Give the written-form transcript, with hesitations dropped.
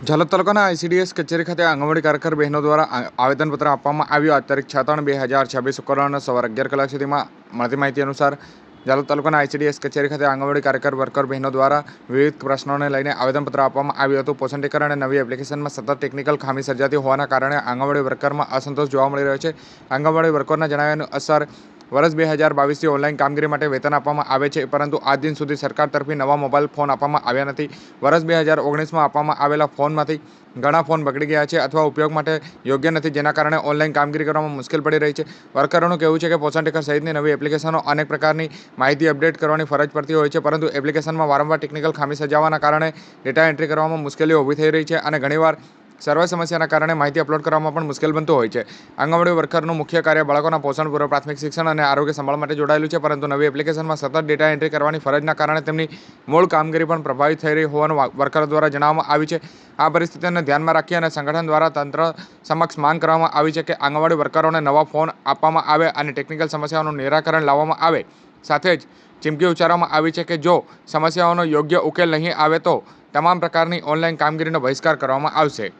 ઝાલોદ તાલુકાના આઈસીડીએસ કચેરી ખાતે આંગણવાડી કાર્યકર બહેનો દ્વારા આવેદનપત્ર આપવામાં આવ્યું. આ તારીખ 6/3/2026 શુક્રવારના સવારે 11 કલાક સુધીમાં મળતી માહિતી અનુસાર ઝાલોદ તાલુકાના આઈસીડીએસ કચેરી ખાતે આંગણવાડી કાર્યકર વર્કર બહેનો દ્વારા વિવિધ પ્રશ્નોને લઈને આવેદનપત્ર આપવામાં આવ્યું હતું. પોષણ ટીકર અને નવી એપ્લિકેશનમાં સતત ટેકનિકલ ખામી સર્જાતી હોવાના કારણે આંગણવાડી વર્કરમાં અસંતોષ જોવા મળી રહ્યો છે. આંગણવાડી વર્કરના જણાવ્યા અનુસાર વર્ષ 2022થી ઓનલાઈન કામગીરી માટે વેતન આપવામાં આવે છે, પરંતુ આજ દિન સુધી સરકાર તરફથી નવા મોબાઈલ ફોન આપવામાં આવ્યા નથી. વર્ષ 2019માં આપવામાં આવેલા ફોનમાંથી ઘણા ફોન બગડી ગયા છે અથવા ઉપયોગ માટે યોગ્ય નથી, જેના કારણે ઓનલાઈન કામગીરી કરવામાં મુશ્કેલ પડી રહી છે. વર્કરોનું કહેવું છે કે પોષણ ટીકર સહિતની નવી એપ્લિકેશનો અનેક પ્રકારની માહિતી અપડેટ કરવાની ફરજ પડતી હોય છે, પરંતુ એપ્લિકેશનમાં વારંવાર ટેકનિકલ ખામી સર્જાવાના કારણે ડેટા એન્ટ્રી કરવામાં મુશ્કેલીઓ ઊભી થઈ રહી છે અને ઘણીવાર સર્વર સમસ્યાના કારણે માહિતી અપલોડ કરવામાં પણ મુશ્કેલ બનતું હોય છે. આંગણવાડી વર્કરનું મુખ્ય કાર્ય બાળકોના પોષણ, પૂર્વ પ્રાથમિક શિક્ષણ અને આરોગ્ય સંભાળ માટે જોડાયેલું છે, પરંતુ નવી એપ્લિકેશનમાં સતત ડેટા એન્ટ્રી કરવાની ફરજના કારણે તેમની મૂળ કામગીરી પણ પ્રભાવિત થઈ રહી હોવાનું વર્કરો દ્વારા જણાવવામાં આવ્યું છે. આ પરિસ્થિતિને ધ્યાનમાં રાખી અને સંગઠન દ્વારા તંત્ર સમક્ષ માંગ કરવામાં આવી છે કે આંગણવાડી વર્કરોને નવા ફોન આપવામાં આવે અને ટેકનિકલ સમસ્યાઓનું નિરાકરણ લાવવામાં આવે. સાથે જ ચીમકી ઉચ્ચારવામાં આવી છે કે જો સમસ્યાઓનો યોગ્ય ઉકેલ નહીં આવે તો તમામ પ્રકારની ઓનલાઈન કામગીરીનો બહિષ્કાર કરવામાં આવશે.